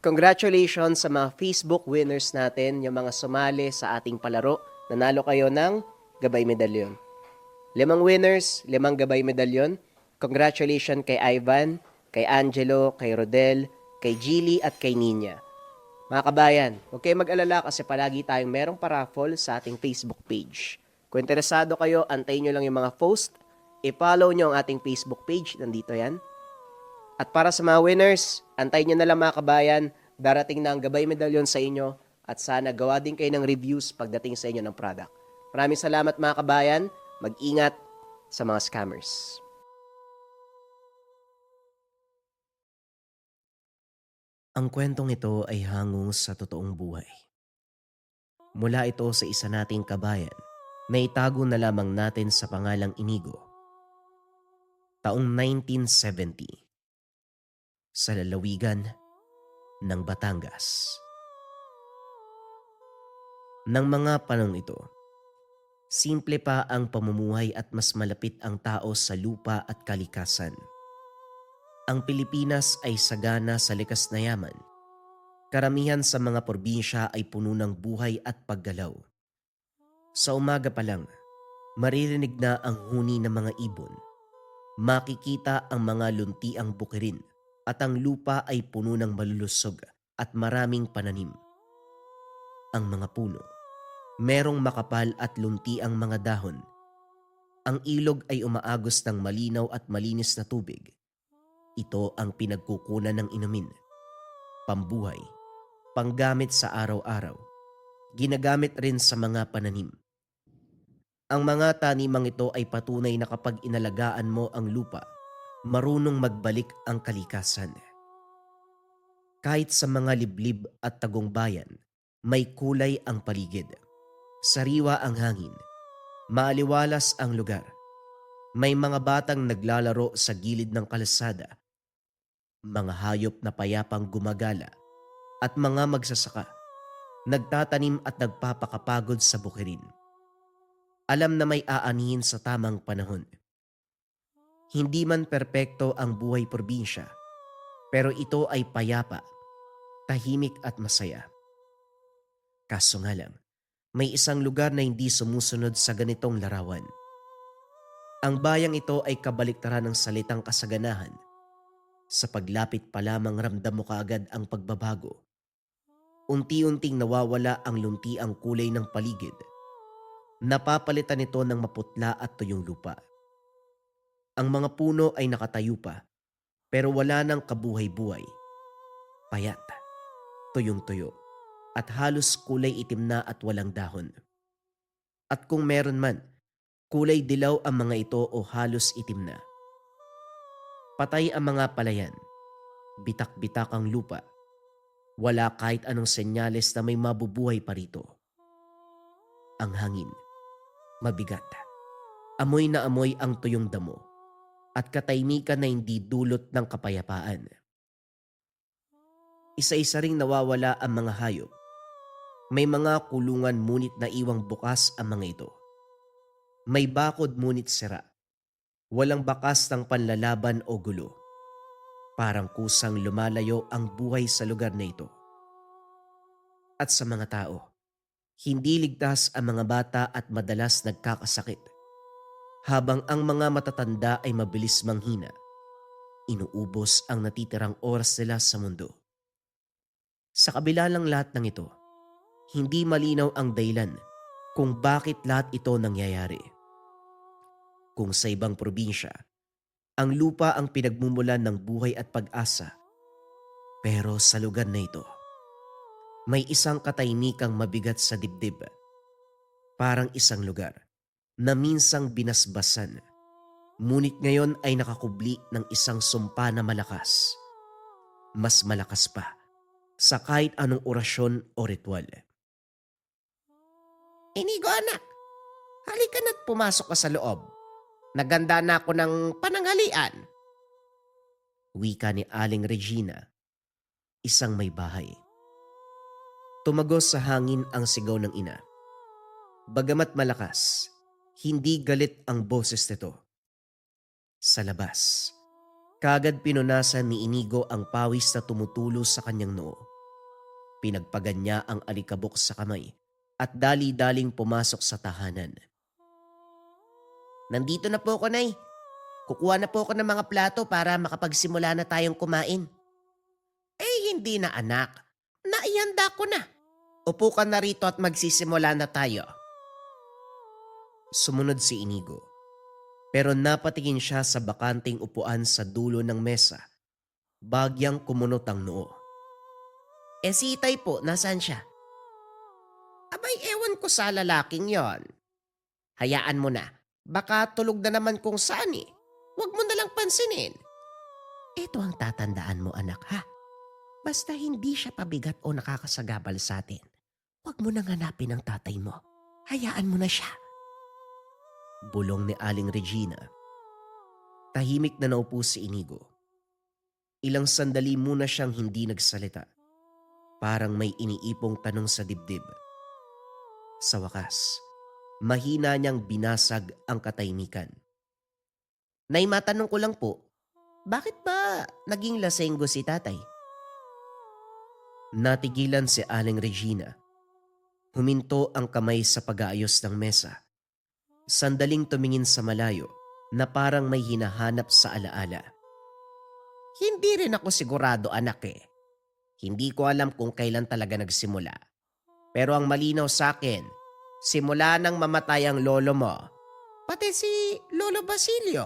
Congratulations sa mga Facebook winners natin, yung mga sumali sa ating palaro. Nanalo kayo ng gabay medalyon. 5 winners, 5 gabay medalyon. Congratulations kay Ivan, kay Angelo, kay Rodel, kay Gilly at kay Nina. Mga kabayan, huwag kayong mag-alala kasi palagi tayong merong paraffol sa ating Facebook page. Kung interesado kayo, antayin nyo lang yung mga post. I-follow nyo ang ating Facebook page. Nandito yan. At para sa mga winners, antayin nyo na lang mga kabayan. Darating na ang gabay medalyon sa inyo at sana gawa din kayo ng reviews pagdating sa inyo ng product. Maraming salamat mga kabayan. Mag-ingat sa mga scammers. Ang kwentong ito ay hango sa totoong buhay. Mula ito sa isa nating kabayan na itago na lamang natin sa pangalang Inigo. Taong 1970 sa lalawigan ng Batangas. Nang mga panahon ito, simple pa ang pamumuhay at mas malapit ang tao sa lupa at kalikasan. Ang Pilipinas ay sagana sa likas na yaman. Karamihan sa mga probinsya ay puno ng buhay at paggalaw. Sa umaga pa lang, maririnig na ang huni ng mga ibon. Makikita ang mga luntiang bukirin at ang lupa ay puno ng malulusog at maraming pananim. Ang mga puno, merong makapal at luntiang mga dahon. Ang ilog ay umaagos ng malinaw at malinis na tubig. Ito ang pinagkukunan ng inumin, pambuhay, panggamit sa araw-araw. Ginagamit rin sa mga pananim. Ang mga tanimang ito ay patunay na kapag inalagaan mo ang lupa, marunong magbalik ang kalikasan. Kahit sa mga liblib at tagungbayan, may kulay ang paligid. Sariwa ang hangin. Maaliwalas ang lugar. May mga batang naglalaro sa gilid ng kalsada. Mga hayop na payapang gumagala at mga magsasaka, nagtatanim at nagpapakapagod sa bukirin. Alam na may aanihin sa tamang panahon. Hindi man perpekto ang buhay probinsya, pero ito ay payapa, tahimik at masaya. Kaso nga lang, may isang lugar na hindi sumusunod sa ganitong larawan. Ang bayang ito ay kabaliktaran ng salitang kasaganahan. Sa paglapit pa lamang ramdam mo kaagad ang pagbabago. Unti-unting nawawala ang luntiang kulay ng paligid. Napapalitan ito ng maputla at tuyong lupa. Ang mga puno ay nakatayo pa, pero wala nang kabuhay-buhay. Payat, tuyong-tuyo, at halos kulay itim na at walang dahon. At kung meron man, kulay dilaw ang mga ito o halos itim na. Patay ang mga palayan. Bitak-bitak ang lupa. Wala kahit anong senyales na may mabubuhay pa rito. Ang hangin, mabigat. Amoy na amoy ang tuyong damo at katahimikan na hindi dulot ng kapayapaan. Isa-isa ring nawawala ang mga hayop. May mga kulungan ngunit naiwang bukas ang mga ito. May bakod ngunit sira. Walang bakas ng panlalaban o gulo. Parang kusang lumalayo ang buhay sa lugar na ito. At sa mga tao, hindi ligtas ang mga bata at madalas nagkakasakit. Habang ang mga matatanda ay mabilis manghina, inuubos ang natitirang oras nila sa mundo. Sa kabila ng lahat ng ito, hindi malinaw ang dahilan kung bakit lahat ito nangyayari. Kung sa ibang probinsya, ang lupa ang pinagmumulan ng buhay at pag-asa. Pero sa lugar na ito, may isang katahimikang mabigat sa dibdib. Parang isang lugar na minsang binasbasan, ngunit ngayon ay nakakubli ng isang sumpa na malakas. Mas malakas pa sa kahit anong orasyon o ritual. Inigo anak, halika na't pumasok ka sa loob. Naganda na ako ng pananghalian. Wika ni Aling Regina, isang may bahay. Tumagos sa hangin ang sigaw ng ina. Bagamat malakas, hindi galit ang boses nito. Sa labas, kaagad pinunasan ni Inigo ang pawis na tumutulo sa kanyang noo. Pinagpagan niya ang alikabok sa kamay at dali-daling pumasok sa tahanan. Nandito na po ako, Nay. Kukuha na po ako ng mga plato para makapagsimula na tayong kumain. Hindi na, anak. Naihanda ko na. Upo ka na rito at magsisimula na tayo. Sumunod si Inigo. Pero napatingin siya sa bakanting upuan sa dulo ng mesa. Bagyang kumunot ang noo. Si Itay po, nasaan siya? Abay, ewan ko sa lalaking yon. Hayaan mo na. Baka tulog na naman kung saan eh. Huwag mo na lang pansinin. Ito ang tatandaan mo, anak, ha? Basta hindi siya pabigat o nakakasagabal sa atin. Huwag mo nang hanapin ang tatay mo. Hayaan mo na siya. Bulong ni Aling Regina. Tahimik na naupo si Inigo. Ilang sandali muna siyang hindi nagsalita. Parang may iniipong tanong sa dibdib. Sa wakas, mahina niyang binasag ang katahimikan. Nay, matanong ko lang po, bakit ba naging lasenggo si tatay? Natigilan si Aling Regina. Huminto ang kamay sa pag-aayos ng mesa. Sandaling tumingin sa malayo na parang may hinahanap sa alaala. Hindi rin ako sigurado, anak eh. Hindi ko alam kung kailan talaga nagsimula. Pero ang malinaw sa akin, simula nang mamatay ang lolo mo, pati si Lolo Basilio.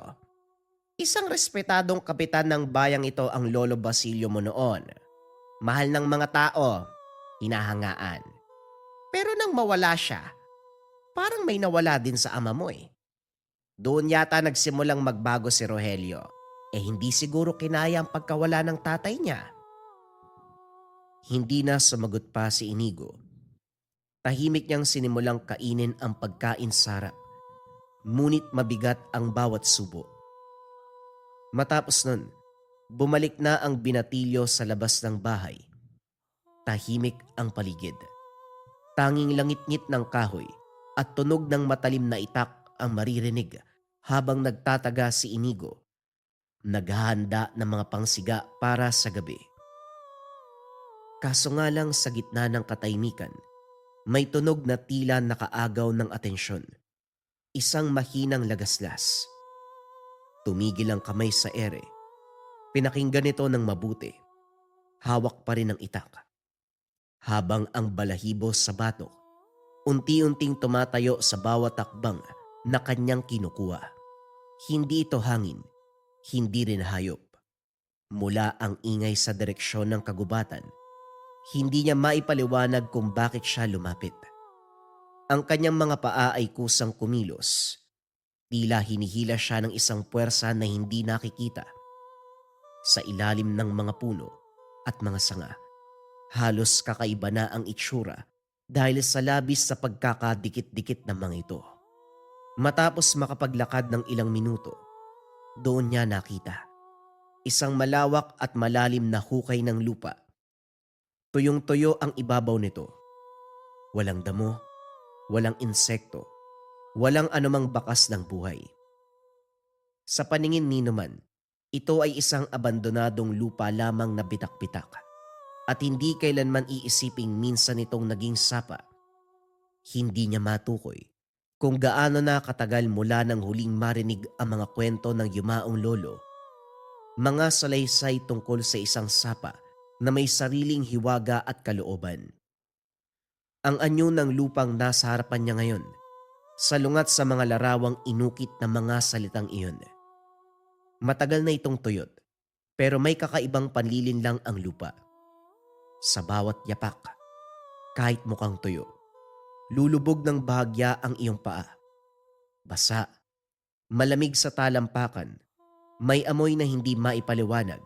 Isang respetadong kapitan ng bayang ito ang Lolo Basilio mo noon. Mahal ng mga tao, hinahangaan. Pero nang mawala siya, parang may nawala din sa ama mo eh. Doon yata nagsimulang magbago si Rogelio. Hindi siguro kinaya ang pagkawala ng tatay niya. Hindi na sumagot pa si Inigo. Tahimik niyang sinimulang kainin ang pagkain sarap. Ngunit mabigat ang bawat subo. Matapos nun, bumalik na ang binatilyo sa labas ng bahay. Tahimik ang paligid. Tanging langit-ngit ng kahoy at tunog ng matalim na itak ang maririnig habang nagtataga si Inigo. Naghahanda ng mga pangsiga para sa gabi. Kaso nga lang sa gitna ng katahimikan, may tunog na tila nakaagaw ng atensyon. Isang mahinang lagaslas. Tumigil ang kamay sa ere. Pinakinggan ito ng mabuti. Hawak pa rin ang itak. Habang ang balahibo sa batok, unti-unting tumatayo sa bawat takbang na kanyang kinukuha. Hindi ito hangin, hindi rin hayop. Mula ang ingay sa direksyon ng kagubatan, hindi niya maipaliwanag kung bakit siya lumapit. Ang kanyang mga paa ay kusang kumilos. Tila hinihila siya ng isang puwersa na hindi nakikita. Sa ilalim ng mga puno at mga sanga, halos kakaiba na ang itsura dahil sa labis sa pagkakadikit-dikit ng mga ito. Matapos makapaglakad ng ilang minuto, doon niya nakita isang malawak at malalim na hukay ng lupa. Tuyong-tuyo ang ibabaw nito. Walang damo, walang insekto, walang anumang bakas ng buhay. Sa paningin ni Numan, ito ay isang abandonadong lupa lamang na bitak-bitak at hindi kailanman iisiping minsan itong naging sapa. Hindi niya matukoy kung gaano na katagal mula nang huling marinig ang mga kwento ng yumaong lolo. Mga salaysay tungkol sa isang sapa na may sariling hiwaga at kalooban. Ang anyo ng lupang nasa harapan niya ngayon, salungat sa mga larawang inukit na mga salitang iyon. Matagal na itong tuyot, pero may kakaibang panlilin lang ang lupa. Sa bawat yapak, kahit mukhang tuyo, lulubog ng bahagya ang iyong paa. Basa, malamig sa talampakan, may amoy na hindi maipaliwanag.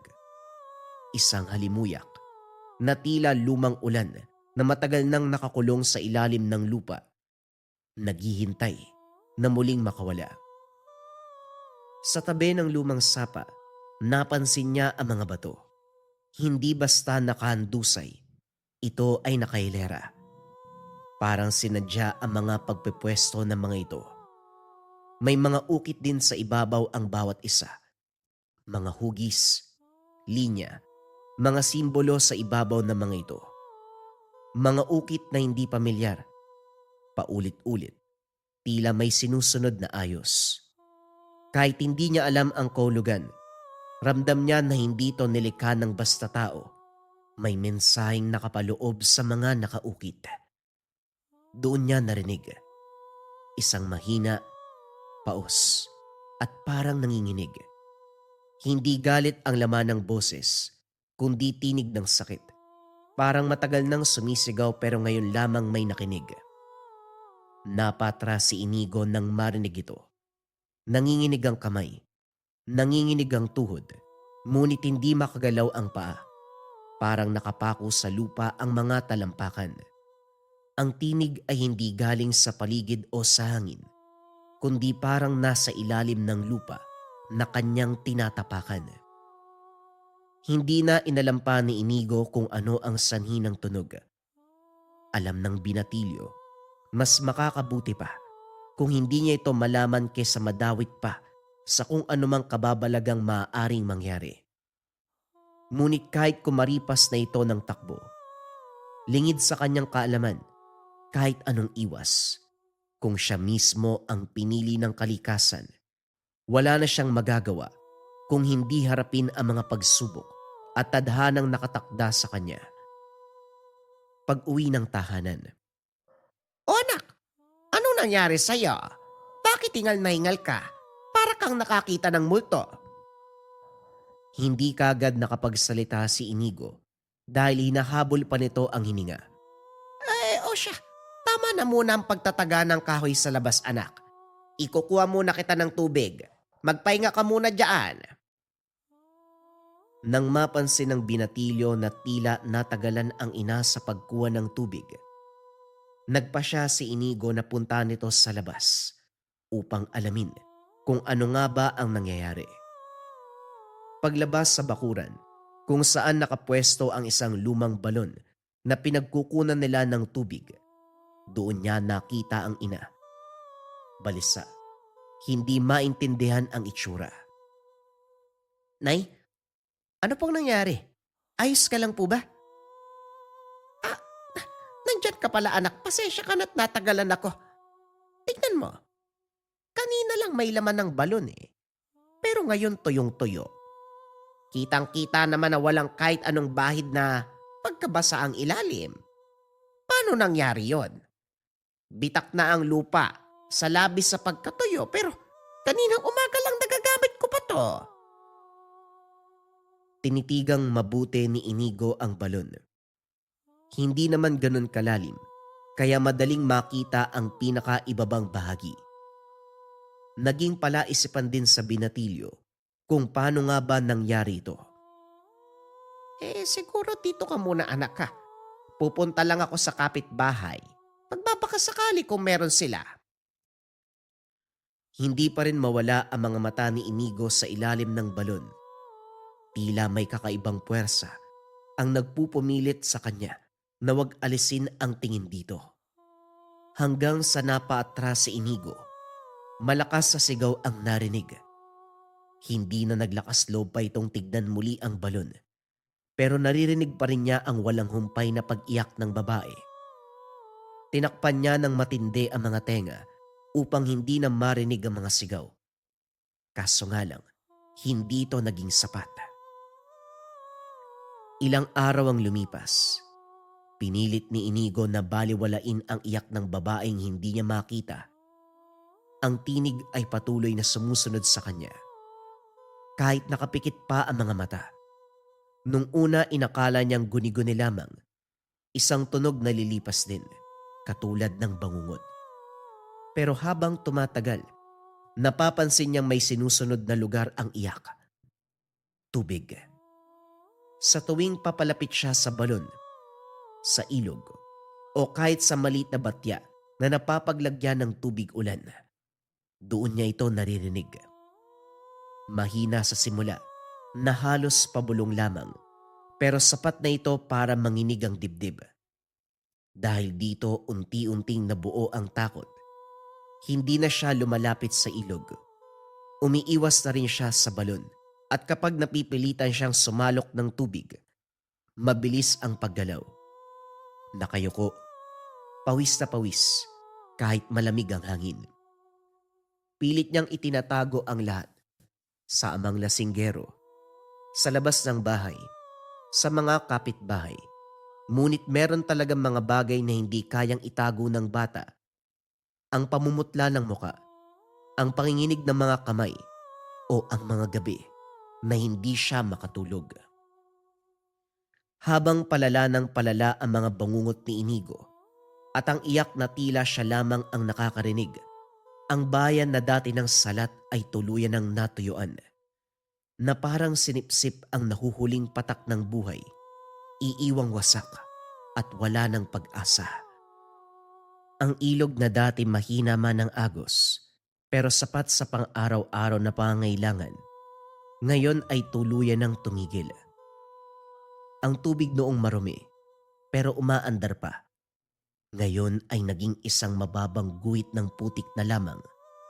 Isang halimuyak na tila lumang ulan na matagal nang nakakulong sa ilalim ng lupa, naghihintay na muling makawala. Sa tabi ng lumang sapa, napansin niya ang mga bato. Hindi basta nakahandusay, ito ay nakahilera. Parang sinadya ang mga pagpepwesto ng mga ito. May mga ukit din sa ibabaw ang bawat isa. Mga hugis, linya, mga simbolo sa ibabaw ng mga ito. Mga ukit na hindi pamilyar, paulit-ulit, tila may sinusunod na ayos. Kahit hindi niya alam ang kahulugan, ramdam niya na hindi ito nilikha ng basta tao. May mensaheng nakapaloob sa mga nakaukit. Doon niya narinig, isang mahina, paos, at parang nanginginig. Hindi galit ang laman ng boses, kundi tinig ng sakit. Parang matagal nang sumisigaw pero ngayon lamang may nakinig. Napatras si Inigo nang marinig ito. Nanginginig ang kamay, nanginginig ang tuhod, ngunit hindi makagalaw ang paa. Parang nakapako sa lupa ang mga talampakan. Ang tinig ay hindi galing sa paligid o sa hangin, kundi parang nasa ilalim ng lupa na kanyang tinatapakan. Hindi na inalampa ni Inigo kung ano ang sanhi ng tunog. Alam ng binatilyo, mas makakabuti pa kung hindi niya ito malaman kaysa madawit pa sa kung anumang kababalagang maaaring mangyari. Ngunit kahit kumaripas na ito ng takbo, lingid sa kanyang kaalaman, kahit anong iwas, kung siya mismo ang pinili ng kalikasan, wala na siyang magagawa kung hindi harapin ang mga pagsubok at tadhanang nakatakda sa kanya. Pag-uwi ng tahanan. O anak, ano nangyari sa'yo? Bakit hingal na hingal ka? Para kang nakakita ng multo. Hindi kagad nakapagsalita si Inigo dahil hinahabol pa nito ang hininga. O siya, tama na muna ang pagtataga ng kahoy sa labas, anak. Ikukuha muna kita ng tubig. Magpahinga ka muna dyan. Nang mapansin ng binatilyo na tila natagalan ang ina sa pagkuha ng tubig, nagpa siya si Inigo na punta nito sa labas upang alamin kung ano nga ba ang nangyayari. Paglabas sa bakuran, kung saan nakapwesto ang isang lumang balon na pinagkukunan nila ng tubig, doon niya nakita ang ina. Balisa, hindi maintindihan ang itsura. Nay, ano pong nangyari? Ayos ka lang po ba? Ah, nandyan ka pala, anak. Pasensya ka na't natagalan ako. Tignan mo. Kanina lang may laman ng balon eh. Pero ngayon tuyong-tuyo. Kitang-kita naman na walang kahit anong bahid na pagkabasa ang ilalim. Paano nangyari yon? Bitak na ang lupa sa labis sa pagkatuyo pero kaninang umaga lang nagagamit ko pa to. Tinitigang mabuti ni Inigo ang balon. Hindi naman ganun kalalim, kaya madaling makita ang pinakaibabang bahagi. Naging palaisipan din sa binatilyo kung paano nga ba nangyari ito. Siguro dito ka muna, anak ka. Pupunta lang ako sa kapitbahay. Magbabakasakali kung meron sila. Hindi pa rin mawala ang mga mata ni Inigo sa ilalim ng balon. Tila may kakaibang puwersa ang nagpupumilit sa kanya na wag alisin ang tingin dito. Hanggang sa napaatras si Inigo, malakas sa sigaw ang narinig. Hindi na naglakas loob pa itong tignan muli ang balon, pero naririnig pa rin niya ang walang humpay na pag-iyak ng babae. Tinakpan niya ng matindi ang mga tenga upang hindi na marinig ang mga sigaw. Kaso nga lang, hindi ito naging sapat. Ilang araw ang lumipas. Pinilit ni Inigo na baliwalain ang iyak ng babaeng hindi niya makita. Ang tinig ay patuloy na sumusunod sa kanya. Kahit nakapikit pa ang mga mata. Nung una inakala niyang guni-guni lamang, isang tunog na lilipas din, katulad ng bangungot. Pero habang tumatagal, napapansin niyang may sinusunod na lugar ang iyak. Tubig. Sa tuwing papalapit siya sa balon, sa ilog, o kahit sa maliit na batya na napapaglagyan ng tubig ulan, doon niya ito naririnig. Mahina sa simula, na halos pabulong lamang, pero sapat na ito para manginig ang dibdib. Dahil dito unti-unting nabuo ang takot, hindi na siya lumalapit sa ilog. Umiiwas na rin siya sa balon at kapag napipilitan siyang sumalok ng tubig, mabilis ang paggalaw. Nakayuko, pawis na pawis, kahit malamig ang hangin. Pilit niyang itinatago ang lahat sa amang lasinggero, sa labas ng bahay, sa mga kapitbahay. Ngunit meron talagang mga bagay na hindi kayang itago ng bata. Ang pamumutla ng muka, ang panginginig ng mga kamay, o ang mga gabi na hindi siya makatulog. Habang palala ng palala ang mga bangungot ni Inigo at ang iyak na tila siya lamang ang nakakarinig, ang bayan na dati ng salat ay tuluyan ng natuyuan, na parang sinipsip ang nahuhuling patak ng buhay, iiwang wasak at wala ng pag-asa. Ang ilog na dati mahina man ng agos, pero sapat sa pang-araw-araw na pangangailangan, ngayon ay tuluyan ng tumigil. Ang tubig noong marumi, pero umaandar pa, ngayon ay naging isang mababang guhit ng putik na lamang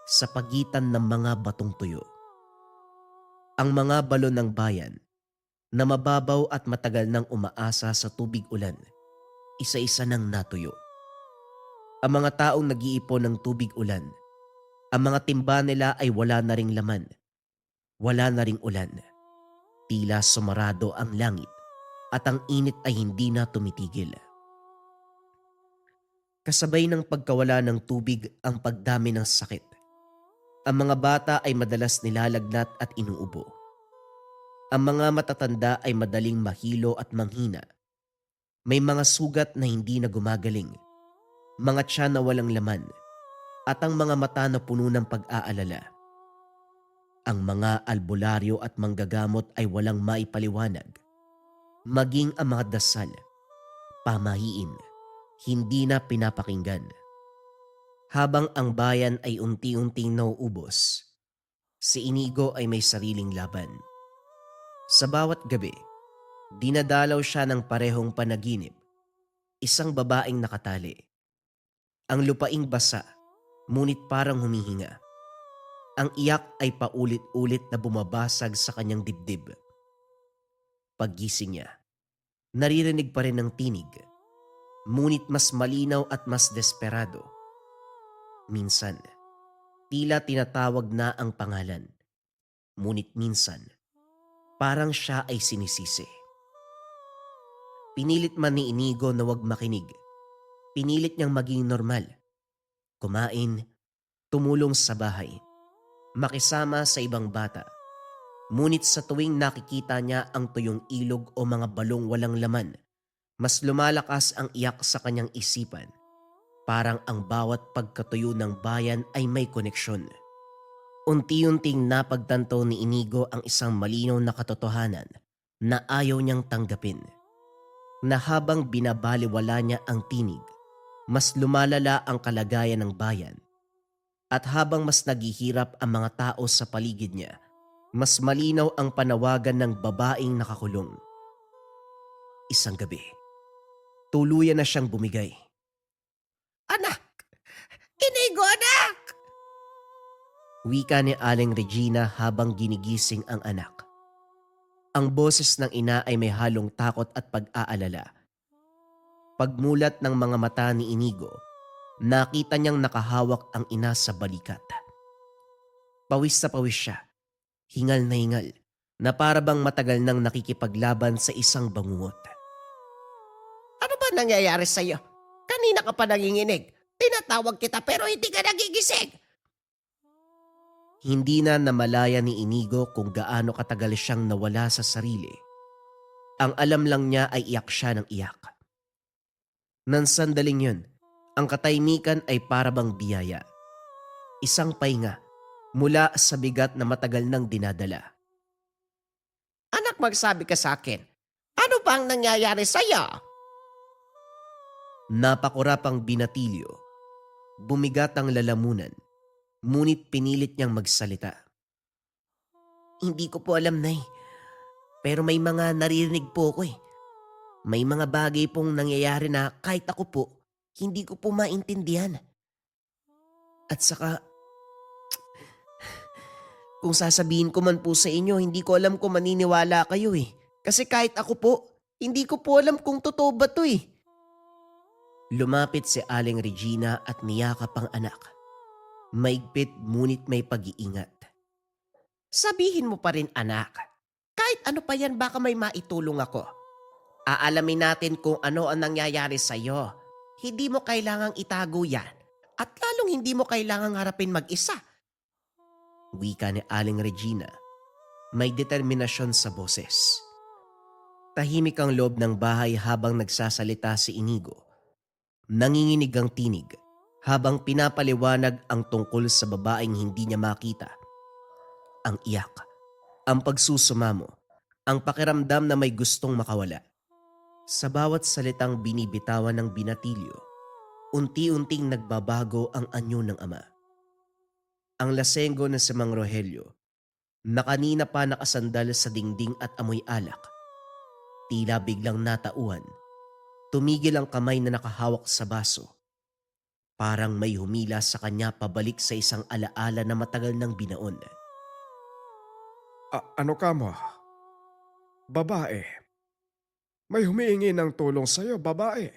sa pagitan ng mga batong tuyo. Ang mga balon ng bayan na mababaw at matagal nang umaasa sa tubig ulan, isa-isa nang natuyo. Ang mga taong nag-iipon ng tubig ulan, ang mga timba nila ay wala na ring laman, wala na ring ulan. Tila sumarado ang langit at ang init ay hindi na tumitigil. Kasabay ng pagkawala ng tubig ang pagdami ng sakit. Ang mga bata ay madalas nilalagnat at inuubo. Ang mga matatanda ay madaling mahilo at manghina. May mga sugat na hindi na gumagaling, mga tiyan na walang laman, at ang mga mata na puno ng pag-aalala. Ang mga albularyo at manggagamot ay walang maipaliwanag. Maging ang mga dasal, pamahiin, hindi na pinapakinggan. Habang ang bayan ay unti-unting nauubos, si Inigo ay may sariling laban. Sa bawat gabi, dinadalaw siya ng parehong panaginip, isang babaeng nakatali. Ang lupaing basa, ngunit parang humihinga. Ang iyak ay paulit-ulit na bumabasag sa kanyang dibdib. Paggising niya, naririnig pa rin ang tinig, ngunit mas malinaw at mas desperado. Minsan, tila tinatawag na ang pangalan, ngunit minsan, parang siya ay sinisisi. Pinilit man ni Inigo na wag makinig. Pinilit niyang maging normal. Kumain, tumulong sa bahay, makisama sa ibang bata. Ngunit sa tuwing nakikita niya ang tuyong ilog o mga balong walang laman, mas lumalakas ang iyak sa kanyang isipan. Parang ang bawat pagkatuyo ng bayan ay may koneksyon. Unti-unting napagtanto ni Inigo ang isang malinaw na katotohanan na ayaw niyang tanggapin. Na habang binabaliwala niya ang tinig, mas lumalala ang kalagayan ng bayan. At habang mas naghihirap ang mga tao sa paligid niya, mas malinaw ang panawagan ng babaeng nakakulong. Isang gabi, tuluyan na siyang bumigay. Anak! Inigo, anak! Wika ni Aling Regina habang ginigising ang anak. Ang boses ng ina ay may halong takot at pag-aalala. Pagmulat ng mga mata ni Inigo, nakita niyang nakahawak ang ina sa balikat. Pawis na pawis siya, hingal na para bang matagal nang nakikipaglaban sa isang bangungot. Ano ba nangyayari sa'yo? Kanina ka pa nanginginig. Tinatawag kita pero hindi ka nagigising. Hindi na namalaya ni Inigo kung gaano katagal siyang nawala sa sarili. Ang alam lang niya ay iyak siya ng iyak. Nang sandaling yun, ang katahimikan ay parabang biyaya. Isang pahinga mula sa bigat na matagal nang dinadala. Anak, magsabi ka sa akin. Ano ba ang nangyayari sa'yo? Napakurapang binatilyo. Bumigat ang lalamunan, ngunit pinilit niyang magsalita. Hindi ko po alam, Nay. Pero may mga naririnig po ako eh. May mga bagay pong nangyayari na kahit ako po, hindi ko po maintindihan. At saka, kung sasabihin ko man po sa inyo, hindi ko alam kung maniniwala kayo eh. Kasi kahit ako po, hindi ko po alam kung totoo ba to eh. Lumapit si Aling Regina at niyakap ang anak. Maigpit ngunit may pag-iingat. Sabihin mo pa rin anak, kahit ano pa yan baka may maitulong ako. Aalamin natin kung ano ang nangyayari sa'yo. Hindi mo kailangang itago yan at lalong hindi mo kailangang harapin mag-isa. Wika ni Aling Regina. May determinasyon sa boses. Tahimik ang loob ng bahay habang nagsasalita si Inigo. Nanginginig ang tinig habang pinapaliwanag ang tungkol sa babaeng hindi niya makita. Ang iyak, ang pagsusumamo, ang pakiramdam na may gustong makawala. Sa bawat salitang binibitawan ng binatilyo, unti-unting nagbabago ang anyo ng ama. Ang lasenggo na si Mang Rogelio, na kanina pa nakasandal sa dingding at amoy alak, tila biglang natauhan. Tumigil ang kamay na nakahawak sa baso. Parang may humila sa kanya pabalik sa isang alaala na matagal nang binaon. Ano ka mo? Babae. May humiingi ng tulong sa'yo, babae.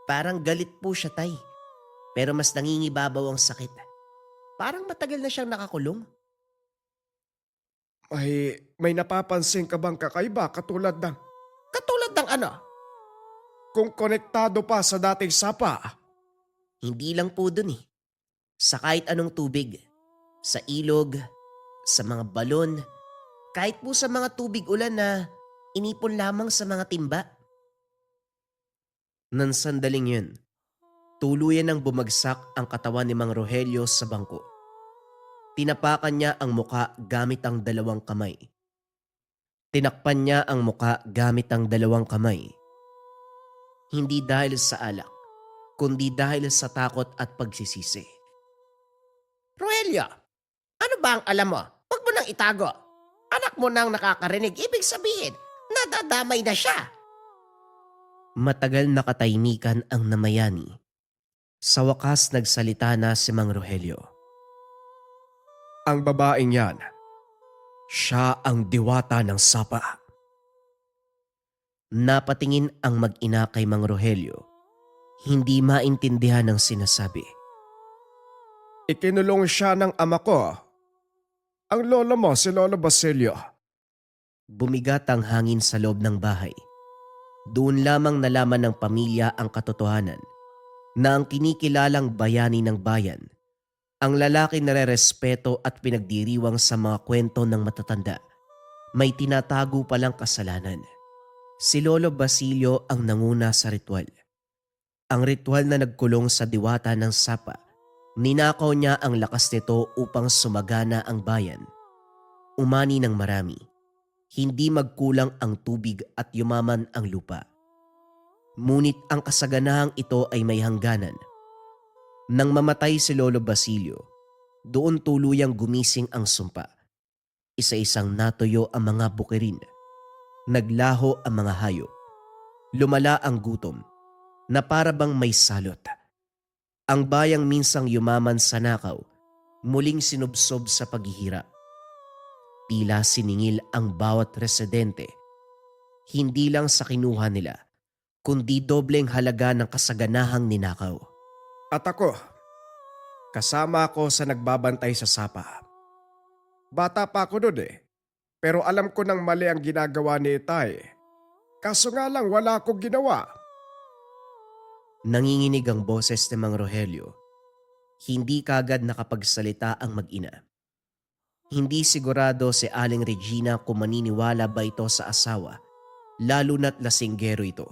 Parang galit po siya, tay. Pero mas nangingibabaw ang sakit. Parang matagal na siyang nakakulong. May napapansin ka bang kakaiba katulad ng Katulad ng ano? kung konektado pa sa dating sapa? Hindi lang po dun eh. Sa kahit anong tubig. Sa ilog, sa mga balon, kahit po sa mga tubig ulan na inipon lamang sa mga timba. Nang sandaling yun, tuluyan nang bumagsak ang katawan ni Mang Rogelio sa bangko. Tinapakan niya ang muka gamit ang dalawang kamay. Tinakpan niya ang muka gamit ang dalawang kamay. Hindi dahil sa alak, kundi dahil sa takot at pagsisisi. Rogelio, ano ba ang alam mo? Huwag mo nang itago. Anak mo nang nakakarinig, ibig sabihin, nadadamay na siya. Matagal na katahimikan ang namayani. Sa wakas nagsalita na si Mang Rogelio. Ang babaeng yan, siya ang diwata ng sapa. Napatingin ang mag-ina kay Mang Rogelio. Hindi maintindihan ang sinasabi. Ikinulong siya ng ama ko. Ang lolo mo, si Lolo Basilio. Bumigat ang hangin sa loob ng bahay. Doon lamang nalaman ng pamilya ang katotohanan na ang kinikilalang bayani ng bayan, ang lalaki na rerespeto at pinagdiriwang sa mga kwento ng matatanda, may tinatago palang kasalanan. Si Lolo Basilio ang nanguna sa ritual. Ang ritual na nagkulong sa diwata ng sapa, ninakaw niya ang lakas nito upang sumagana ang bayan. Umani ng marami. Hindi magkulang ang tubig at yumaman ang lupa. Ngunit ang kasaganahang ito ay may hangganan. Nang mamatay si Lolo Basilio, doon tuluyang gumising ang sumpa. Isa-isang natuyo ang mga bukirin. Naglaho ang mga hayop. Lumala ang gutom na para bang may salot. Ang bayang minsang yumaman sa nakaw, muling sinubsob sa paghihirap. Tila siningil ang bawat residente, hindi lang sa kinuha nila, kundi dobleng halaga ng kasaganahang ninakaw. At ako, kasama ako sa nagbabantay sa sapa. Bata pa ako doon eh, pero alam ko nang mali ang ginagawa ni Itay. Kaso nga lang wala akong ginawa. Nanginginig ang boses ni Mang Rogelio. Hindi kagad nakapagsalita ang mag-ina. Hindi sigurado si Aling Regina kung maniniwala ba ito sa asawa, lalo na't lasinggero ito.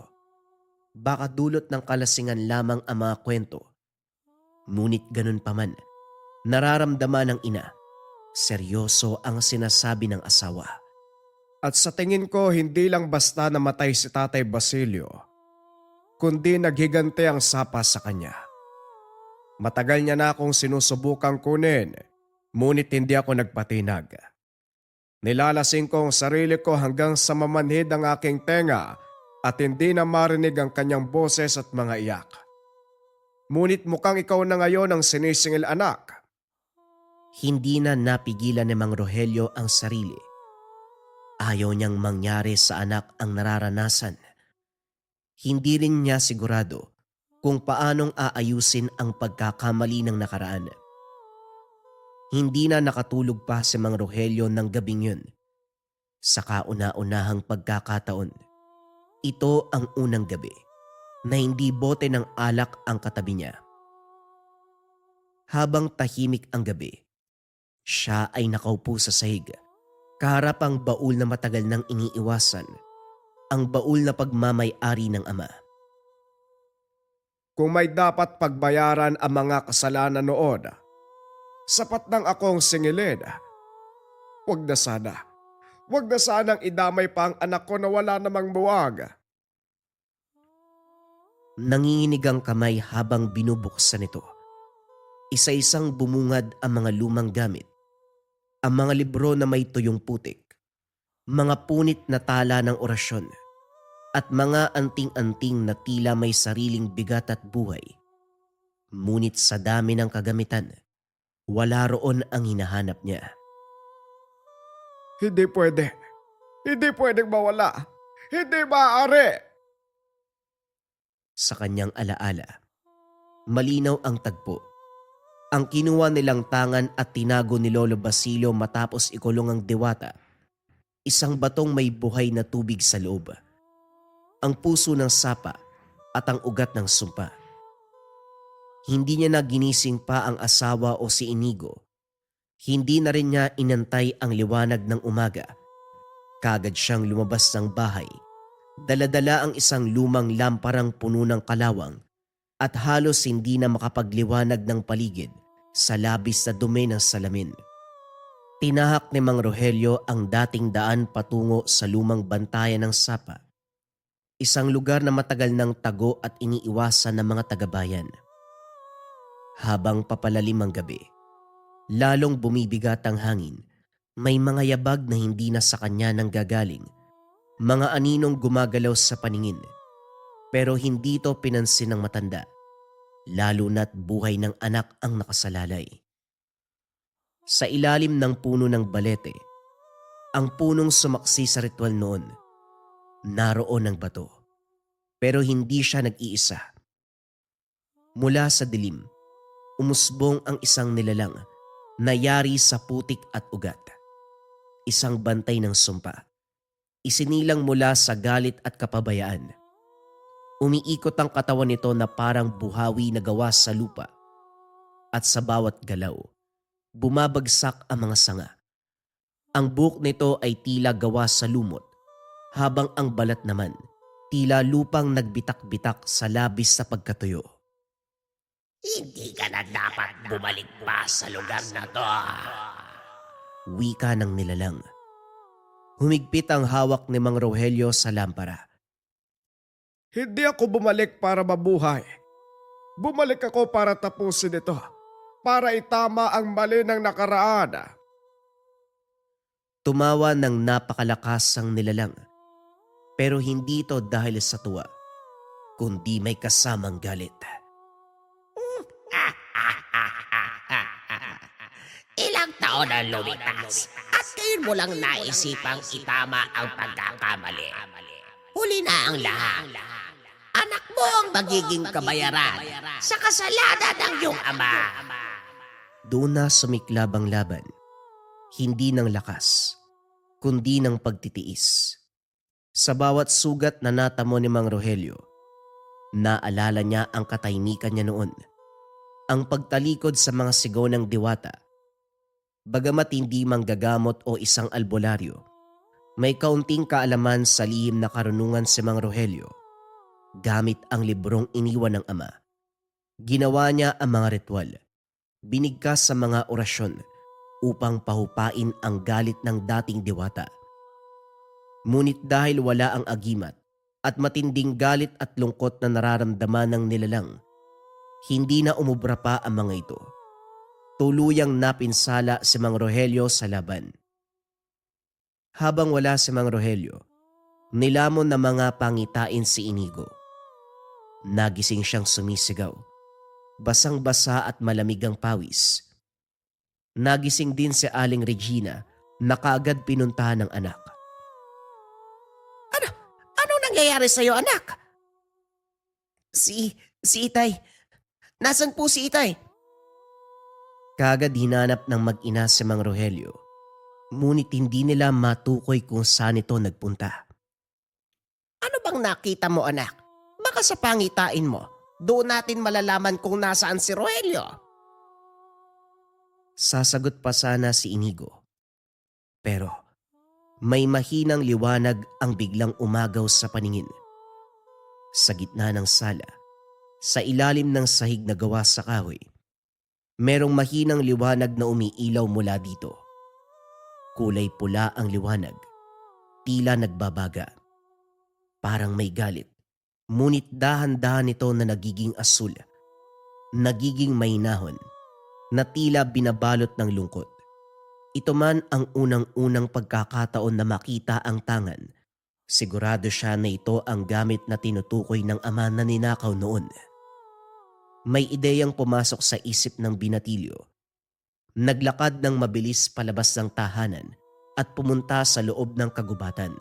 Baka dulot ng kalasingan lamang ang mga kwento. Ngunit ganun pa man, nararamdaman ng ina, seryoso ang sinasabi ng asawa. At sa tingin ko hindi lang basta namatay si Tatay Basilio, kundi naghigante ang sapa sa kanya. Matagal niya na akong sinusubukang kunin, ngunit hindi ako nagpatinag. Nilalasing ko ang sarili ko hanggang sa mamanhid ang aking tenga at hindi na marinig ang kanyang boses at mga iyak. Ngunit mukhang ikaw na ngayon ang sinisingil, anak. Hindi na napigilan ni Mang Rogelio ang sarili. Ayaw niyang mangyari sa anak ang nararanasan. Hindi rin niya sigurado kung paanong aayusin ang pagkakamali ng nakaraan. Hindi na nakatulog pa si Mang Rogelio ng gabing yun. Sa kauna-unahang pagkakataon, ito ang unang gabi na hindi bote ng alak ang katabi niya. Habang tahimik ang gabi, siya ay nakaupo sa sahig, kaharap ang baul na matagal nang iniiwasan, ang baul na pagmamay-ari ng ama. Kung may dapat pagbayaran ang mga kasalanan noon, sapat nang akong singilin. Huwag na sana. Huwag na sanang idamay pa ang anak ko na wala namang buwag. Nanginginig ang kamay habang binubuksan ito. Isa-isang bumungad ang mga lumang gamit, ang mga libro na may tuyong putik, mga punit na tala ng orasyon, at mga anting-anting na tila may sariling bigat at buhay. Ngunit sa dami ng kagamitan, wala roon ang hinahanap niya. Hindi pwede. Hindi pwedeng mawala. Hindi maaari. Sa kanyang alaala, malinaw ang tagpo. Ang kinuha nilang tangan at tinago ni Lolo Basilio matapos ikulong ang diwata, isang batong may buhay na tubig sa loob, ang puso ng sapa at ang ugat ng sumpa. Hindi niya na ginising pa ang asawa o si Inigo. Hindi na rin niya inantay ang liwanag ng umaga. Kagad siyang lumabas ng bahay. Daladala ang isang lumang lamparang puno ng kalawang at halos hindi na makapagliwanag ng paligid sa labis na dumi ng salamin. Tinahak ni Mang Rogelio ang dating daan patungo sa lumang bantayan ng Sapa, isang lugar na matagal ng tago at iniiwasan ng mga tagabayan. Habang papalalim ang gabi, lalong bumibigat ang hangin, may mga yabag na hindi na sa kanya nanggagaling, mga aninong gumagalaw sa paningin, pero hindi ito pinansin ng matanda, lalo na't buhay ng anak ang nakasalalay. Sa ilalim ng puno ng balete, ang punong sumaksi sa ritual noon, naroon ang bato, pero hindi siya nag-iisa. Mula sa dilim, umusbong ang isang nilalang na yari sa putik at ugat. Isang bantay ng sumpa. Isinilang mula sa galit at kapabayaan. Umiikot ang katawan nito na parang buhawi na gawa sa lupa. At sa bawat galaw, bumabagsak ang mga sanga. Ang buhok nito ay tila gawa sa lumot, habang ang balat naman tila lupang nagbitak-bitak sa labis sa pagkatuyo. Hindi ka na dapat bumalik pa sa lugar na to. Wika ng nilalang. Humigpit ang hawak ni Mang Rogelio sa lampara. Hindi ako bumalik para mabuhay. Bumalik ako para tapusin ito. Para itama ang mali ng nakaraan. Tumawa ng napakalakas ang nilalang. Pero hindi ito dahil sa tuwa, kundi may kasamang galit. Ilang taon ang lumipas at ngayon mo lang naisipang itama ang pagkakamali. Huli na ang lahat. Anak mo ang magiging kabayaran sa kasalanan ng iyong ama. Doon na sumiklab ang laban, hindi ng lakas, kundi ng pagtitiis. Sa bawat sugat na natamo ni Mang Rogelio, naalala niya ang katahimikan niya noon, ang pagtalikod sa mga sigaw ng diwata. Bagamat hindi manggagamot o isang albularyo, may kaunting kaalaman sa lihim na karunungan si Mang Rogelio. Gamit ang librong iniwan ng ama, ginawa niya ang mga ritual, binigkas sa mga orasyon upang pahupain ang galit ng dating diwata. Ngunit dahil wala ang agimat at matinding galit at lungkot na nararamdaman ng nilalang, hindi na umubra pa ang mga ito. Tuluyang napinsala si Mang Rogelio sa laban. Habang wala si Mang Rogelio, nilamon na mga pangitain si Inigo. Nagising siyang sumisigaw, basang-basa at malamig ang pawis. Nagising din si Aling Regina na kaagad pinuntahan ng anak. Anong nangyayari sa'yo, anak? Si Itay. Nasaan po si Itay? Kagad hinanap ng mag-ina si Mang Rogelio, ngunit hindi nila matukoy kung saan ito nagpunta. Ano bang nakita mo, anak? Baka sa pangitain mo, doon natin malalaman kung nasaan si Rogelio. Sasagot pa sana si Inigo. Pero may mahinang liwanag ang biglang umagaw sa paningin. Sa gitna ng sala, sa ilalim ng sahig na gawa sa kahoy, merong mahinang liwanag na umiilaw mula dito. Kulay pula ang liwanag, tila nagbabaga. Parang may galit, ngunit dahan-dahan ito na nagiging asul, nagiging mahinahon, na tila binabalot ng lungkot. Ito man ang unang-unang pagkakataon na makita ang tangan. Sigurado siya na ito ang gamit na tinutukoy ng ama na ninakaw noon. May ideyang pumasok sa isip ng binatilyo. Naglakad ng mabilis palabas ng tahanan at pumunta sa loob ng kagubatan.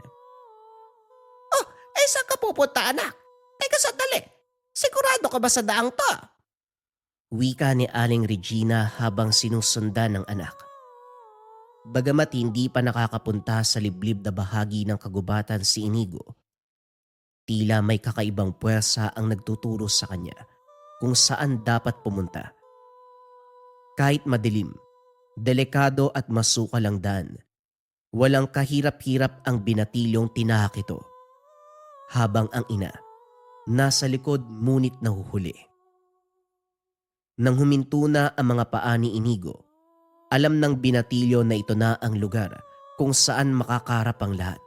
Saan ka pupunta, anak? Teka sandali. Sigurado ka ba sa daang to? Wika ni Aling Regina habang sinusundan ng anak. Bagamat hindi pa nakakapunta sa liblib na bahagi ng kagubatan si Inigo, tila may kakaibang puwersa ang nagtuturo sa kanya kung saan dapat pumunta. Kahit madilim, delikado at masukal ang daan, walang kahirap-hirap ang binatilyong tinahak ito. Habang ang ina, nasa likod ngunit nahuhuli. Nang huminto na ang mga paa ni Inigo, alam ng binatilyo na ito na ang lugar kung saan makakarap ang lahat.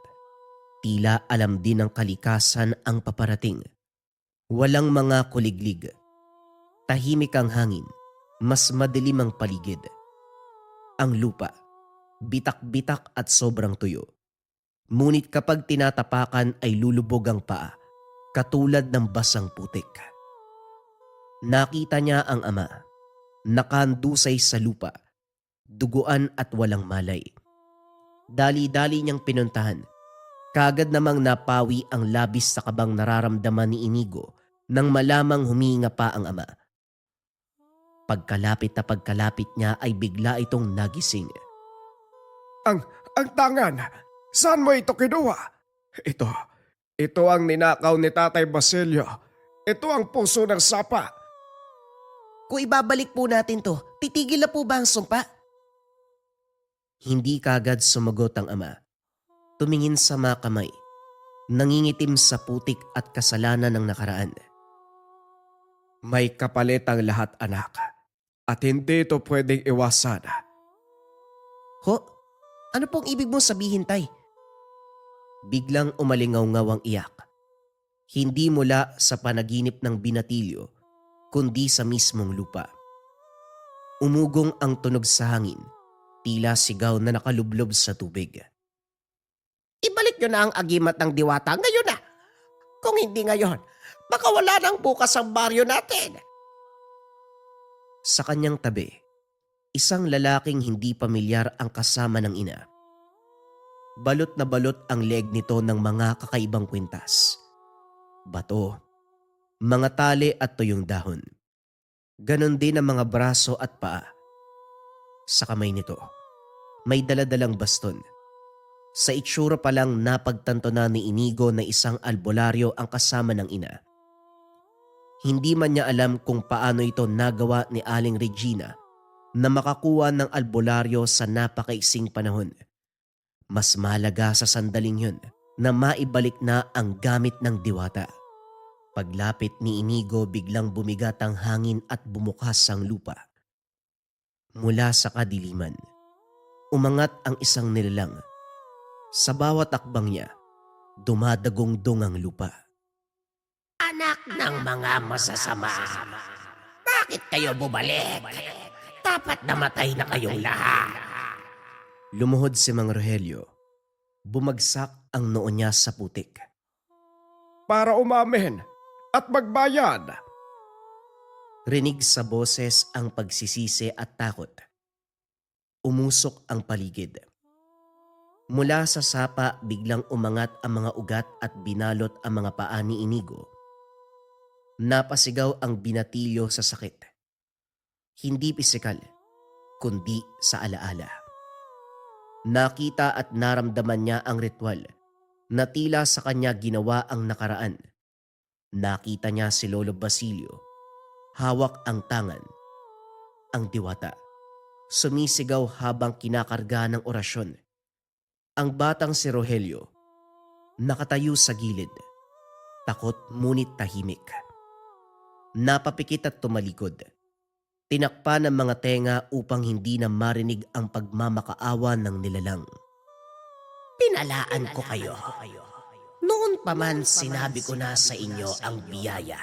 Tila alam din ng kalikasan ang paparating. Walang mga kuliglig. Tahimik ang hangin, mas madilim ang paligid. Ang lupa, bitak-bitak at sobrang tuyo. Ngunit kapag tinatapakan ay lulubog ang paa, katulad ng basang putik. Nakita niya ang ama, nakandusay sa lupa, duguan at walang malay. Dali-dali niyang pinuntahan, kagad namang napawi ang labis sa kabang nararamdaman ni Inigo nang malamang huminga pa ang ama. Pagkalapit niya ay bigla itong nagising. Ang tangan! Saan mo ito kinuha? Ito ang ninakaw ni Tatay Basilio. Ito ang puso ng sapa. Kung ibabalik po natin to, titigil na po ba ang sumpa? Hindi kagad sumagot ang ama. Tumingin sa mga kamay, nangingitim sa putik at kasalanan ng nakaraan. May kapalit ang lahat, anak. At hindi ito pwedeng iwasan. Ho? Ano pong ibig mong sabihin, tay? Biglang umalingaw-ngaw ang iyak. Hindi mula sa panaginip ng binatilyo, kundi sa mismong lupa. Umugong ang tunog sa hangin, tila sigaw na nakalublob sa tubig. Ibalik nyo na ang agimat ng diwata ngayon na. Kung hindi ngayon, baka wala nang bukas ang baryo natin. Sa kanyang tabi, isang lalaking hindi pamilyar ang kasama ng ina. Balot na balot ang leeg nito ng mga kakaibang kwintas. Bato, mga tali at tuyong dahon. Ganon din ang mga braso at paa. Sa kamay nito, may daladalang baston. Sa itsura pa lang napagtanto na ni Inigo na isang albularyo ang kasama ng ina. Hindi man niya alam kung paano ito nagawa ni Aling Regina na makakuha ng albularyo sa napakaiksing panahon. Mas mahalaga sa sandaling yun na maibalik na ang gamit ng diwata. Paglapit ni Inigo, biglang bumigat ang hangin at bumukas ang lupa. Mula sa kadiliman, umangat ang isang nilalang. Sa bawat akbang niya, dumadagong-dong ang lupa. Anak ng mga masasama, bakit kayo bumalik? Dapat namatay na kayong lahat. Lumuhod si Mang Rogelio. Bumagsak ang noo niya sa putik. Para umamin at magbayad. Rinig sa boses ang pagsisisi at takot. Umusok ang paligid. Mula sa sapa, biglang umangat ang mga ugat at binalot ang mga paa ni Inigo. Napasigaw ang binatilyo sa sakit. Hindi pisikal, kundi sa alaala. Nakita at naramdaman niya ang ritual na tila sa kanya ginawa ang nakaraan. Nakita niya si Lolo Basilio, hawak ang tangan, ang diwata. Sumisigaw habang kinakarga ng orasyon. Ang batang si Rogelio, nakatayo sa gilid, takot ngunit tahimik. Napapikit at tumalikod. Tinakpa ng mga tenga upang hindi na marinig ang pagmamakaawa ng nilalang. Pinalaan ko kayo. Noon pa man sinabi ko na sa inyo ang biyaya.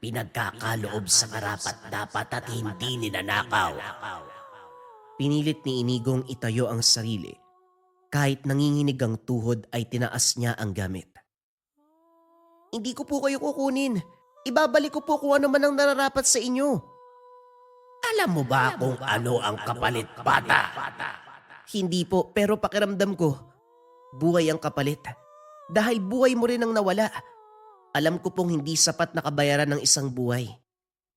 Pinagkakaloob sa karapat-dapat at hindi ninanakaw. Pinilit ni Inigong itayo ang sarili. Kahit nanginginig ang tuhod ay tinaas niya ang gamit. Hindi ko po kayo kukunin. Ibabalik ko po kung ano man ang nararapat sa inyo. Alam mo ba kung ano ang kapalit, bata? Hindi po, pero pakiramdam ko, buhay ang kapalit. Dahil buhay mo rin ang nawala. Alam ko pong hindi sapat na kabayaran ng isang buhay.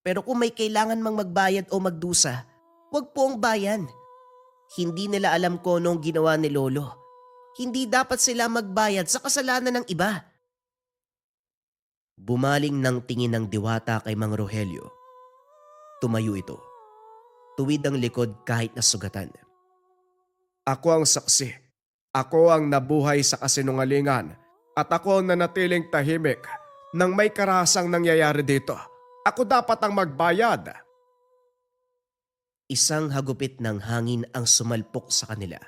Pero kung may kailangan mang magbayad o magdusa, wag po ang bayan. Hindi nila alam ko anong ginawa ni Lolo. Hindi dapat sila magbayad sa kasalanan ng iba. Bumaling ng tingin ng diwata kay Mang Rogelio. Tumayo ito. Tuwid ang likod kahit nasugatan. Ako ang saksi. Ako ang nabuhay sa kasinungalingan at ako ang nanatiling tahimik nang may karahasang nangyayari dito. Ako dapat ang magbayad. Isang hagupit ng hangin ang sumalpok sa kanila.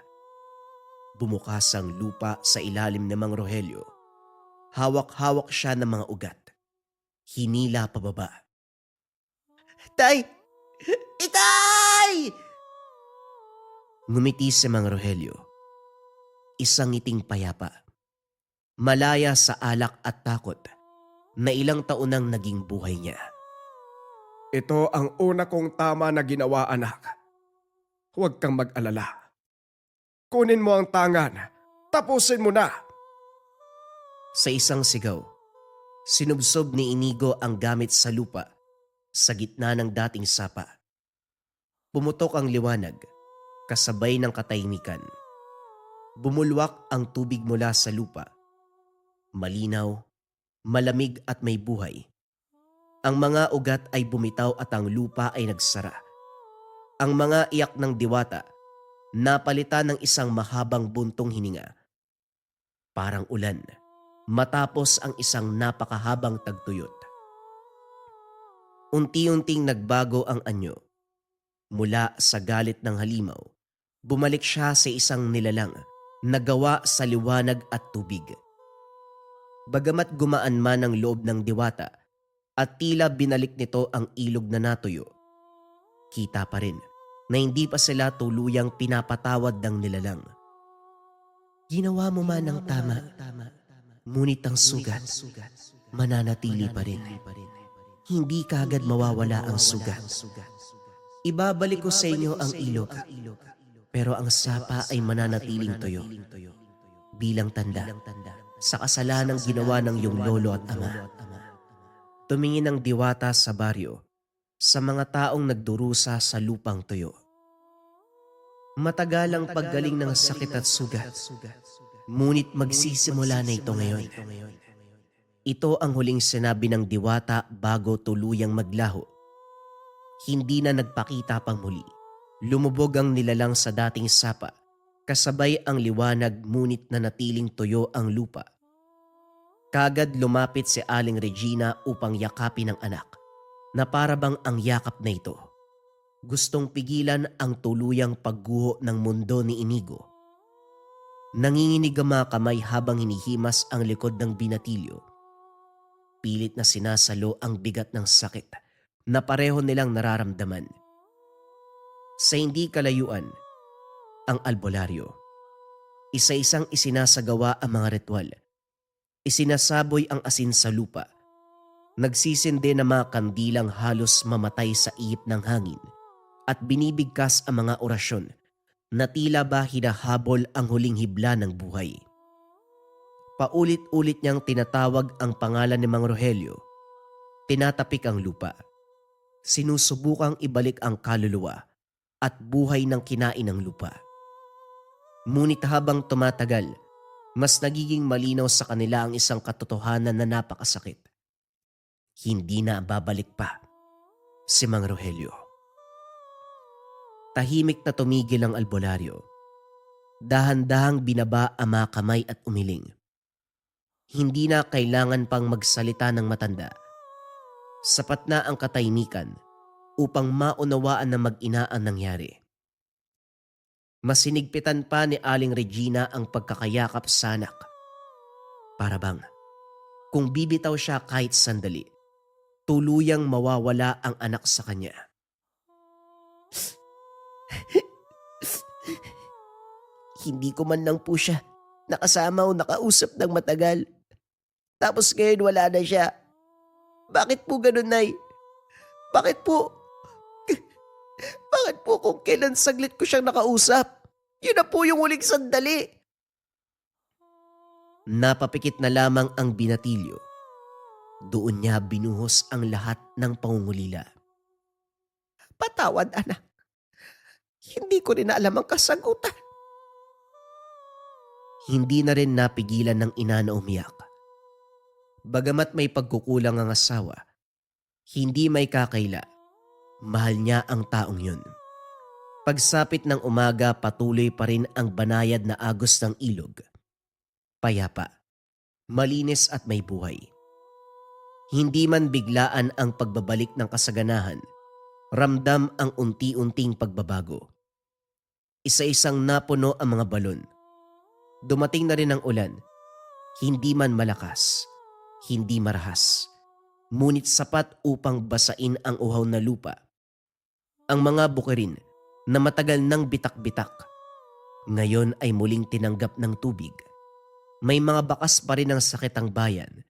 Bumukas ang lupa sa ilalim ni Mang Rogelio. Hawak-hawak siya ng mga ugat. Hinila pababa. Tay! Itay! Ngumiti si Mang Rogelio. Isang ngiting payapa. Malaya sa alak at takot na ilang taon nang naging buhay niya. Ito ang una kong tama na ginawa, anak. Huwag kang mag-alala. Kunin mo ang tangan. Tapusin mo na. Sa isang sigaw, sinubsob ni Inigo ang gamit sa lupa sa gitna ng dating sapa. Pumutok ang liwanag, kasabay ng katahimikan. Bumulwak ang tubig mula sa lupa. Malinaw, malamig at may buhay. Ang mga ugat ay bumitaw at ang lupa ay nagsara. Ang mga iyak ng diwata napalitan ng isang mahabang buntong hininga. Parang ulan, matapos ang isang napakahabang tagtuyot. Unti-unting nagbago ang anyo. Mula sa galit ng halimaw, bumalik siya sa isang nilalang na gawa sa liwanag at tubig. Bagamat gumaan man ang loob ng diwata at tila binalik nito ang ilog na natuyo, kita pa rin na hindi pa sila tuluyang pinapatawad ng nilalang. Ginawa mo man ang tama, ngunit ang sugat mananatili pa rin. Hindi kaagad mawawala ang sugat. Ibabalik ko sa inyo ang ilog, pero ang sapa ay mananatiling tuyo bilang tanda sa kasalanang ginawa ng iyong lolo at ama. Tumingin ang diwata sa baryo sa mga taong nagdurusa sa lupang tuyo. Matagal ang paggaling ng sakit at sugat, ngunit magsisimula na ito ngayon. Ito ang huling sinabi ng diwata bago tuluyang maglaho. Hindi na nagpakita pang muli. Lumubog ang nilalang sa dating sapa, kasabay ang liwanag ngunit nanatiling tuyo ang lupa. Kagad lumapit si Aling Regina upang yakapin ang anak, na parabang ang yakap na ito. Gustong pigilan ang tuluyang pagguho ng mundo ni Inigo. Nanginginig ang mga kamay habang hinihimas ang likod ng binatilyo. Pilit na sinasalo ang bigat ng sakit na pareho nilang nararamdaman. Sa hindi kalayuan, ang albularyo. Isa-isang isinasagawa ang mga ritual. Isinasaboy ang asin sa lupa. Nagsisindi ng mga kandilang halos mamatay sa ihip ng hangin at binibigkas ang mga orasyon na tila ba hinahabol ang huling hibla ng buhay. Paulit-ulit niyang tinatawag ang pangalan ni Mang Rogelio. Tinatapik ang lupa. Sinusubukang ibalik ang kaluluwa at buhay ng kinain ng lupa. Ngunit habang tumatagal, mas nagiging malinaw sa kanila ang isang katotohanan na napakasakit. Hindi na babalik pa si Mang Rogelio. Tahimik na tumigil ang albularyo. Dahan-dahang binaba ang mga kamay at umiling. Hindi na kailangan pang magsalita ng matanda. Sapat na ang katahimikan upang maunawaan ng mag-ina ang nangyari. Masinigpitan pa ni Aling Regina ang pagkakayakap sa anak. Para bang, kung bibitaw siya kahit sandali, tuluyang mawawala ang anak sa kanya. Hindi ko man lang po siya nakasama o nakausap ng matagal. Tapos ngayon wala na siya. Bakit po ganun, Nay? Bakit po? Bakit po kung kailan saglit ko siyang nakausap? Yun na po yung huling sandali. Napapikit na lamang ang binatilyo. Doon niya binuhos ang lahat ng pangungulila. Patawad, anak. Hindi ko rin alam ang kasagutan. Hindi na rin napigilan ng ina na umiyak. Bagamat may pagkukulang ang asawa, hindi may kakaila. Mahal niya ang taong yun. Pagsapit ng umaga, patuloy pa rin ang banayad na agos ng ilog. Payapa, malinis at may buhay. Hindi man biglaan ang pagbabalik ng kasaganahan, ramdam ang unti-unting pagbabago. Isa-isang napuno ang mga balon. Dumating na rin ang ulan. Hindi man malakas, hindi marahas, ngunit sapat upang basain ang uhaw na lupa. Ang mga bukirin na matagal nang bitak-bitak, ngayon ay muling tinanggap ng tubig. May mga bakas pa rin ng sakit ang bayan.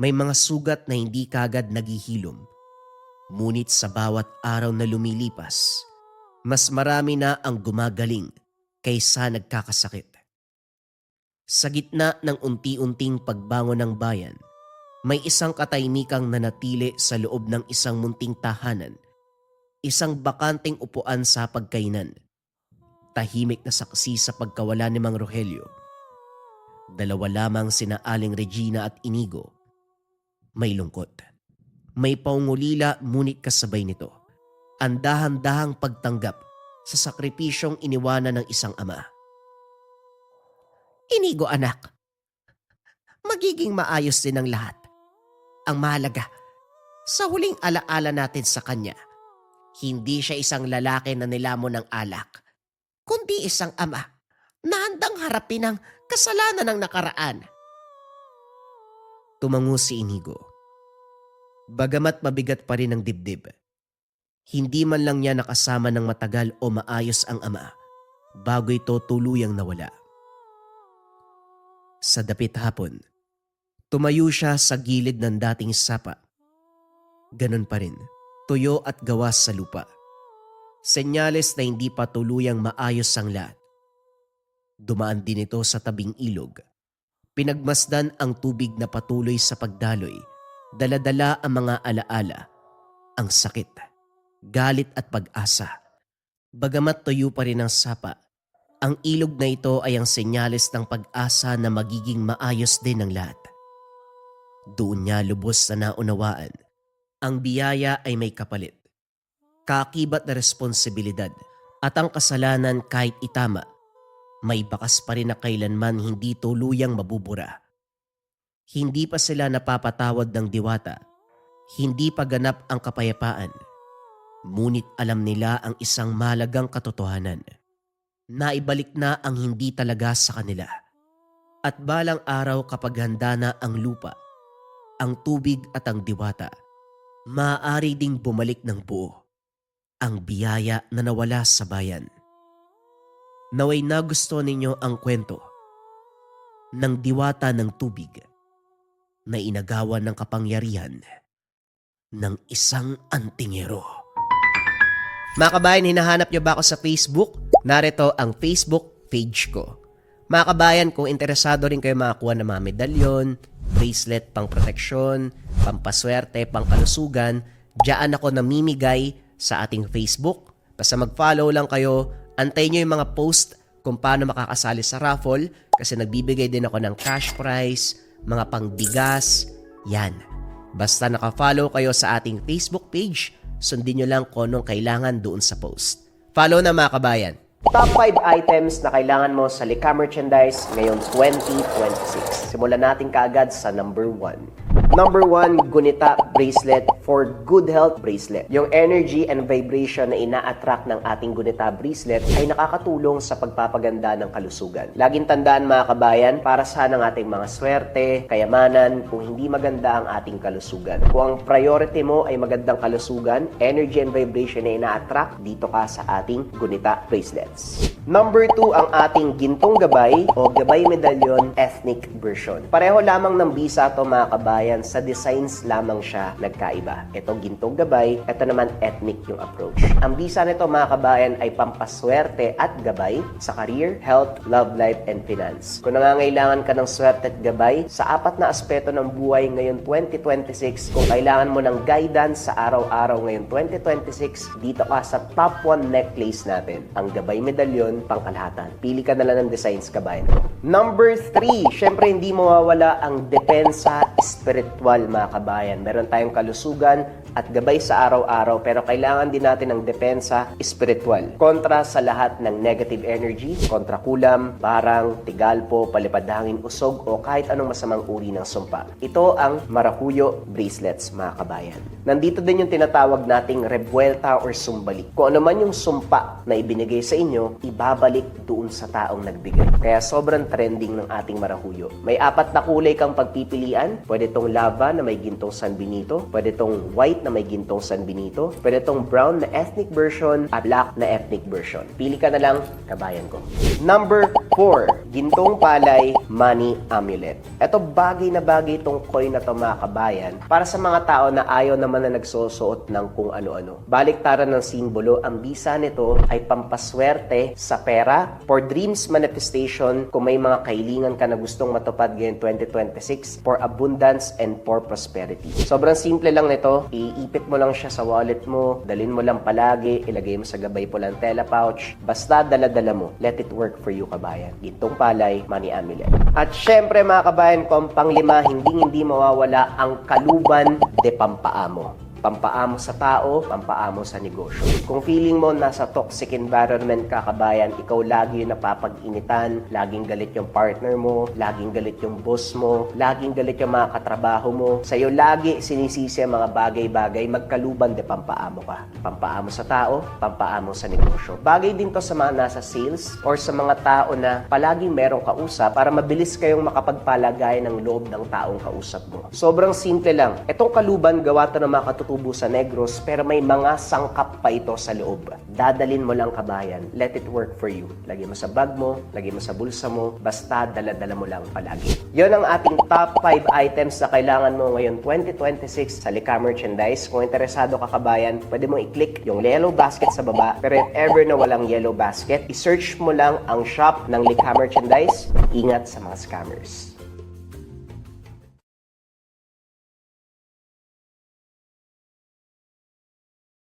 May mga sugat na hindi kagad naghihilom. Ngunit sa bawat araw na lumilipas, mas marami na ang gumagaling kaysa nagkakasakit. Sa gitna ng unti-unting pagbangon ng bayan, may isang katahimikang nanatili sa loob ng isang munting tahanan, isang bakanting upuan sa pagkainan. Tahimik na saksi sa pagkawala ni Mang Rogelio. Dalawa lamang sina Aling Regina at Inigo. May lungkot. May paungulila ngunit kasabay nito. Ang dahan-dahang pagtanggap sa sakripisyong iniwanan ng isang ama. Inigo, anak. Magiging maayos din ang lahat. Ang mahalaga, sa huling alaala natin sa kanya, hindi siya isang lalaki na nilamon ng alak, kundi isang ama na handang harapin ang kasalanan ng nakaraan. Tumango si Inigo. Bagamat mabigat pa rin ang dibdib, hindi man lang niya nakasama ng matagal o maayos ang ama bago ito tuluyang nawala. Sa dapit hapon, tumayo siya sa gilid ng dating sapa. Ganon pa rin, tuyo at gawas sa lupa. Senyales na hindi pa tuluyang maayos ang lahat. Dumaan din ito sa tabing ilog. Pinagmasdan ang tubig na patuloy sa pagdaloy. Dala-dala ang mga alaala, ang sakit, galit at pag-asa. Bagamat tuyo pa rin ang sapa, ang ilog na ito ay ang senyales ng pag-asa na magiging maayos din ang lahat. Doon niya lubos na naunawaan. Ang biyaya ay may kapalit. Kaakibat na responsibilidad at ang kasalanan kahit itama, may bakas pa rin na kailanman hindi tuluyang mabubura. Hindi pa sila napapatawad ng diwata. Hindi pa ganap ang kapayapaan. Ngunit alam nila ang isang mahalagang katotohanan. Naibalik na ang hindi talaga sa kanila. At balang araw kapag handa na ang lupa, ang tubig at ang diwata, maaari ding bumalik ng buo ang biyaya na nawala sa bayan. Naway nagusto ninyo ang kwento ng diwata ng tubig na inagawan ng kapangyarihan ng isang antingero. Mga kabayan, hinahanap nyo ba ako sa Facebook? Narito ang Facebook page ko. Mga kabayan, kung interesado rin kayo makakuha ng mga medalyon, bracelet pang proteksyon, pampaswerte, pangkalusugan, diyan ako namimigay sa ating Facebook. Basta mag-follow lang kayo, antayin nyo yung mga post kung paano makakasali sa raffle kasi nagbibigay din ako ng cash prize, mga pangbigas, yan. Basta naka-follow kayo sa ating Facebook page, sundin nyo lang kung anong kailangan doon sa post. Follow na mga kabayan. Top 5 items na kailangan mo sa Lika Merchandise ngayong 2026. Simulan natin kaagad sa number 1. Number 1, Gunita Bracelet for Good Health Bracelet. Yung energy and vibration na ina-attract ng ating Gunita Bracelet ay nakakatulong sa pagpapaganda ng kalusugan. Laging tandaan mga kabayan, para saan ang ating mga swerte, kayamanan, kung hindi maganda ang ating kalusugan. Kung ang priority mo ay magandang kalusugan, energy and vibration na ina-attract, dito ka sa ating Gunita Bracelets. Number 2, ang ating Gintong Gabay o Gabay Medallion Ethnic Version. Pareho lamang ng bisa to mga kabayan, sa designs lamang siya nagkaiba. Ito Gintong Gabay, ito naman ethnic yung approach. Ang bisa nito mga kabayan ay pampaswerte at gabay sa career, health, love life, and finance. Kung nangangailangan ka ng swerte at gabay sa 4 na aspeto ng buhay ngayon 2026, kung kailangan mo ng guidance sa araw-araw ngayon 2026, dito ka sa top 1 necklace natin, ang Gabay Medallion pangkalahatan. Pili ka na lang ng designs kabayan. Number 3, syempre hindi mawawala ang depensa spiritual mga kabayan. Meron tayong kalusugan at gabay sa araw-araw pero kailangan din natin ng depensa spiritual. Kontra sa lahat ng negative energy, kontra kulam, barang, tigalpo, palipad hangin, usog o kahit anong masamang uri ng sumpa. Ito ang Maracuyo Bracelets mga kabayan. Nandito din yung tinatawag nating rebuelta or sumbalik. Kung ano man yung sumpa na ibinigay sa inyo, ibabalik doon sa taong nagbigay. Kaya sobrang trending ng ating Maracuyo. May 4 na kulay kang pagpipilian. Pwede tong lava na may gintong San Benito, pwede tong white na may gintong San Benito, pwede tong brown na ethnic version at black na ethnic version. Pili ka na lang, kabayan ko. Number 4, Gintong Palay Money Amulet. Ito bagay na bagay itong coin na to mga kabayan para sa mga tao na ayaw naman na nagsusuot ng kung ano-ano. Baliktaran ng simbolo, ang bisa nito ay pampaswerte sa pera, for dreams manifestation, kung may mga kahilingan ka na gustong matupad ngayon 2026, for abundance and for prosperity. Sobrang simple lang nito, iipit mo lang siya sa wallet mo, dalhin mo lang palagi, ilagay mo sa gabay po lang tela pouch, basta dala-dala mo, let it work for you kabayan. Gintong Palay Money Amulet. At syempre mga kabayan ko, ang panglima, hindi mawawala ang Kaluban de Pampaamo. Pampaamo sa tao, pampaamo sa negosyo. Kung feeling mo nasa toxic environment ka kabayan, ikaw lagi yung napapag-initan, laging galit yung partner mo, laging galit yung boss mo, laging galit yung mga katrabaho mo, sa'yo lagi sinisisi ang mga bagay-bagay, magkaluban de pampaamo ka. Pampaamo sa tao, pampaamo sa negosyo. Bagay din to sa mga nasa sales or sa mga tao na palaging merong kausap para mabilis kayong makapagpalagay ng loob ng taong kausap mo. Sobrang simple lang. Itong kaluban, gawa to ng mga katutubo sa Negros, pero may mga sangkap pa ito sa loob. Dadalin mo lang kabayan. Let it work for you. Lagay mo sa bag mo, lagay mo sa bulsa mo, basta dala-dala mo lang palagi. Yon ang ating top 5 items na kailangan mo ngayon 2026 sa Lika Merchandise. Kung interesado ka kabayan, pwede mo i-click yung yellow basket sa baba. Pero if ever na walang yellow basket, i-search mo lang ang shop ng Lika Merchandise. Ingat sa mga scammers.